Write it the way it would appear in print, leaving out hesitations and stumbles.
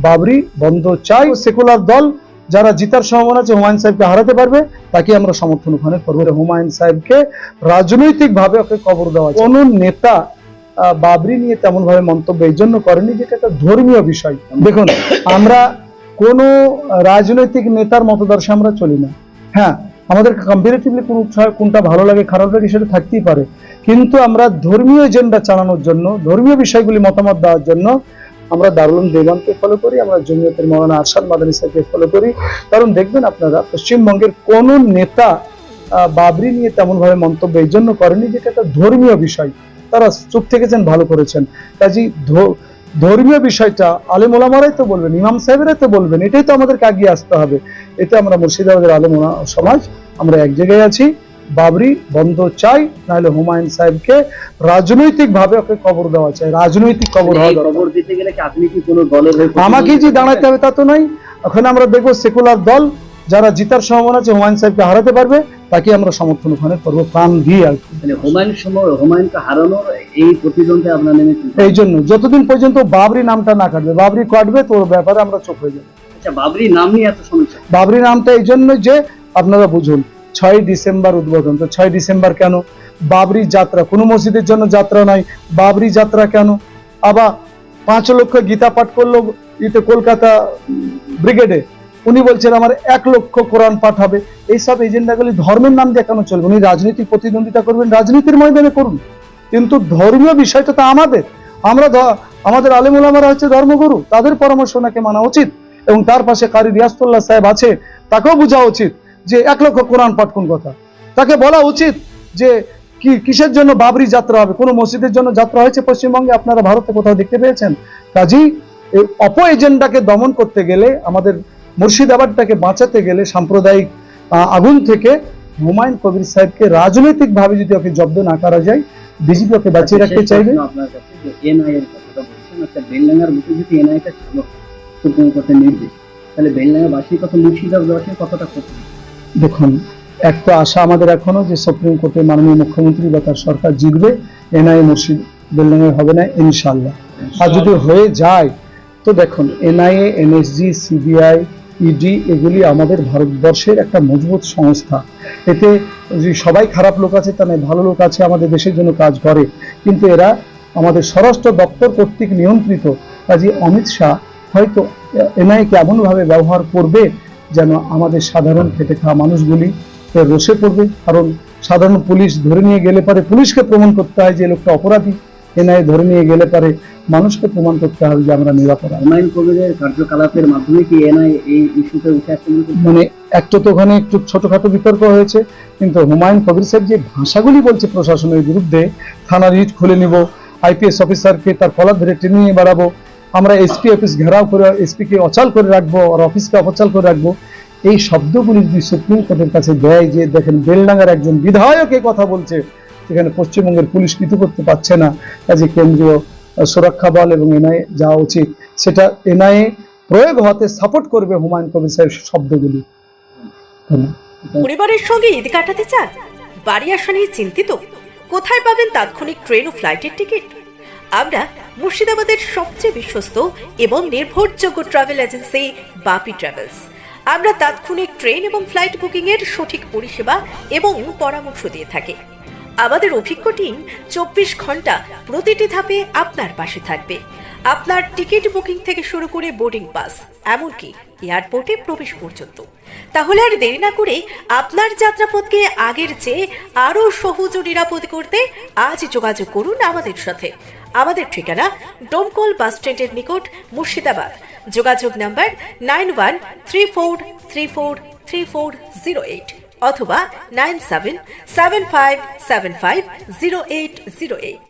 বাবরি বন্ধ চাই। সেকুলার দল যারা জিতার সম্ভাবনা আছে হুমায়ুন সাহেবকে হারাতে পারবে তাকে আমরা সমর্থন ওখানে করবো। হুমায়ুন সাহেবকে রাজনৈতিক ভাবে ওকে কবর দেওয়া, কোন নেতা বাবরি নিয়ে তেমন ভাবে মন্তব্য এই জন্য করেনি যেটা একটা ধর্মীয় বিষয়। দেখুন, আমরা কোন রাজনৈতিক নেতার মতদর্শে আমরা চলি না। হ্যাঁ, আমাদের কম্পারেটিভলি কোনটা ভালো লাগে খারাপ লাগে সেটা থাকতেই পারে, কিন্তু আমরা ধর্মীয় এজেন্ডা চালানোর জন্য, ধর্মীয় বিষয়গুলি মতামত দেওয়ার জন্য আমরা দারুল উলুম দেওবন্দকে ফলো করি, আমরা জমিয়তের মাওলানা আরশাদ মাদানী সাহেবকে ফলো করি। কারণ দেখবেন আপনারা, পশ্চিমবঙ্গের কোন নেতা বাবরি নিয়ে তেমন ভাবে মন্তব্য এই জন্য করেনি যেটা একটা ধর্মীয় বিষয়। তারা চুপ থেকেছেন, ভালো করেছেন। কাজেই ধর্মীয় বিষয়টা আলেম ওলামারাই তো বলবেন, ইমাম সাহেবেরাই তো বলবেন, এটাই তো আমাদেরকে এগিয়ে আসতে হবে। এতে আমরা মুর্শিদাবাদের আলেম সমাজ আমরা এক জায়গায় আছি। বাবরি বন্ধ চাই, নাহলে হুমায়ুন সাহেবকে রাজনৈতিক ভাবে ওকে কবর দেওয়া চাই, রাজনৈতিক কবর হওয়া দরকার। কবর দিতে গেলে কি আপনি কি কোনো দলের আমাকে যে দাঁড়াতে হবে তা তো নয়। ওখানে আমরা দেখবো সেকুলার দল যারা জিতার সম্ভাবনা আছে হুমায়ুন সাহেবকে হারাতে পারবে তাকে আমরা সমর্থন ওখানে করবো, প্রাণ দিয়ে আর কি। হুমায়ুনকে হারানোর এই প্রতিদ্বন্দ্বে আপনার নেমেছেন এই জন্য যতদিন পর্যন্ত বাবরি নামটা না কাটবে, বাবরি কাটবে তোর ব্যাপারে আমরা চোখ হয়ে যাবো। আচ্ছা, বাবরি নাম নিয়ে এত সমস্যা? বাবরি নামটা এই জন্য যে আপনারা বুঝুন, 6 ডিসেম্বর উদ্বোধন, তো 6 ডিসেম্বর কেন? বাবরি যাত্রা কোনো মসজিদের জন্য যাত্রা নয়, বাবরি যাত্রা কেন? আবার 5 লক্ষ গীতা পাঠ করলো ইতে কলকাতা ব্রিগেডে, উনি বলছেন আমার 1 লক্ষ কোরআন পাঠ হবে। এইসব এজেন্ডাগুলি ধর্মের নাম দিয়ে কেন চলবে? উনি রাজনৈতিক প্রতিদ্বন্দ্বিতা করবেন, রাজনীতির ময়দানে করুন, কিন্তু ধর্মীয় বিষয়টা তো আমাদের আলেম ওলামারা হচ্ছে ধর্মগুরু, তাদের পরামর্শ ওনাকে মানা উচিত। এবং তার পাশে কারি রিয়াসতুল্লাহ সাহেব আছে, তাকেও বোঝা উচিত যে 1 লক্ষ কোরআন পাঠ কোন কথা। তাকে বলা উচিত যে কিসের জন্য বাবরি যাত্রা হবে, কোন মসজিদের জন্য যাত্রা হয়েছে পশ্চিমবঙ্গে আপনারা ভারতে কোথাও দেখতে পেয়েছেন? কাজেই এই অপ এজেন্ডাকে দমন করতে গেলে, আমাদের মুর্শিদাবাদটাকে বাঁচাতে গেলে সাম্প্রদায়িক আগুন থেকে হুমায়ুন কবির সাহেবকে রাজনৈতিক ভাবে যদি ওকে জব্দ না করা যায়, বিজেপি ওকে বাঁচিয়ে রাখতে চাইবে। আপনার কাছে যে এনআই এর কথাটা বলছেন, আচ্ছা বেলডাঙ্গার বুকে যদি এনআইটা ছিল সুপ্রিম কোর্টের নির্দেশ, তাহলে বেলডাঙ্গাবাসীর কথা, মুর্শিদাবাদবাসীর কথাটা কোথায়? দেখুন, এক তো আশা আমাদের এখনো যে সুপ্রিম কোর্টে মাননীয় মুখ্যমন্ত্রী বা তার সরকার জিতবে, এনআই মুর্শিদ বেলডাঙ্গায় হবে না ইনশাল্লাহ। আর যদি হয়ে যায় তো দেখুন, এনআইএ, এনএসজি, সিবিআই, ইডি এগুলি আমাদের ভারতবর্ষের একটা মজবুত সংস্থা। এতে যে সবাই খারাপ লোক আছে তা নয়, ভালো লোক আছে, আমাদের দেশের জন্য কাজ করে, কিন্তু এরা আমাদের স্বরাষ্ট্র দপ্তর কর্তৃক নিয়ন্ত্রিত। কাজে অমিত শাহ হয়তো এনআইকে এমনভাবে ব্যবহার করবে যেন আমাদের সাধারণ খেটে খাওয়া মানুষগুলি রোষে পড়বে। কারণ সাধারণ পুলিশ ধরে নিয়ে গেলে পারে পুলিশকে প্রমাণ করতে হয় যে লোকটা অপরাধী, এনআই ধরে নিয়ে গেলে পারে মানুষকে প্রমাণ করতে হবে যে আমরা নিরাপরাধ। হুমায়ুন কবিরের কার্যকলাপের মাধ্যমে কি এনআই এই ইস্যুতে উঠে আসছে? মানে একটা তো ওখানে একটু ছোটখাটো বিতর্ক হয়েছে, কিন্তু হুমায়ুন কবির সাহেব যে ভাষাগুলি বলছে প্রশাসনের বিরুদ্ধে, থানার ইট খুলে নিব, আইপিএস অফিসারকে তার কলার ধরে টেনে নিয়ে বাড়াবো, আমরা এসপি অফিস ঘেরাও করে এসপিকে অচল করে রাখবো আর অফিসকে অপচাল করে রাখবো, এই শব্দগুলি যদি সুপ্রিম কোর্টের কাছে দেয় যে দেখেন বেলডাঙ্গার একজন বিধায়ক এই কথা বলছে, সেখানে পশ্চিমবঙ্গের পুলিশ কিছু করতে পারছে না, কাজে কেন্দ্রীয় সুরক্ষা বল এবং এনআইএ যাওয়া উচিত, সেটা এনআইএ প্রয়োগ হতে সাপোর্ট করবে হুমায়ুন কবির সাহেব শব্দগুলি। পরিবারের সঙ্গে ঈদ কাটাতে চান? বাড়ি আসা নিয়ে চিন্তিত? কোথায় পাবেন তাৎক্ষণিক ট্রেন ও ফ্লাইটের টিকিট? আমরা মুর্শিদাবাদের সবচেয়ে বিশ্বস্ত এবং নির্ভরযোগ্য ট্রাভেল এজেন্সি বাপি ট্রাভেলস। আমরা তাৎক্ষণিক ট্রেন এবং ফ্লাইট বুকিং এর সঠিক পরিষেবা এবং পরামর্শ দিয়ে থাকি। আমাদের অভিজ্ঞ টিম 24 ঘন্টা প্রতিটি ধাপে আপনার পাশে থাকবে। আপনার টিকিট বুকিং থেকে শুরু করে বোর্ডিং পাস, এমনকি এয়ারপোর্টে প্রবেশ পর্যন্ত। তাহলে আর দেরি না করে আপনার যাত্রাপথকে আগের চেয়ে আরও সহজ ও নিরাপদ করতে আজ যোগাযোগ করুন আমাদের সাথে। আমাদের ঠিকানা ডোমকল বাস স্ট্যান্ডের নিকট, মুর্শিদাবাদ। যোগাযোগ নাম্বার 9134343408 অথবা 9775750808।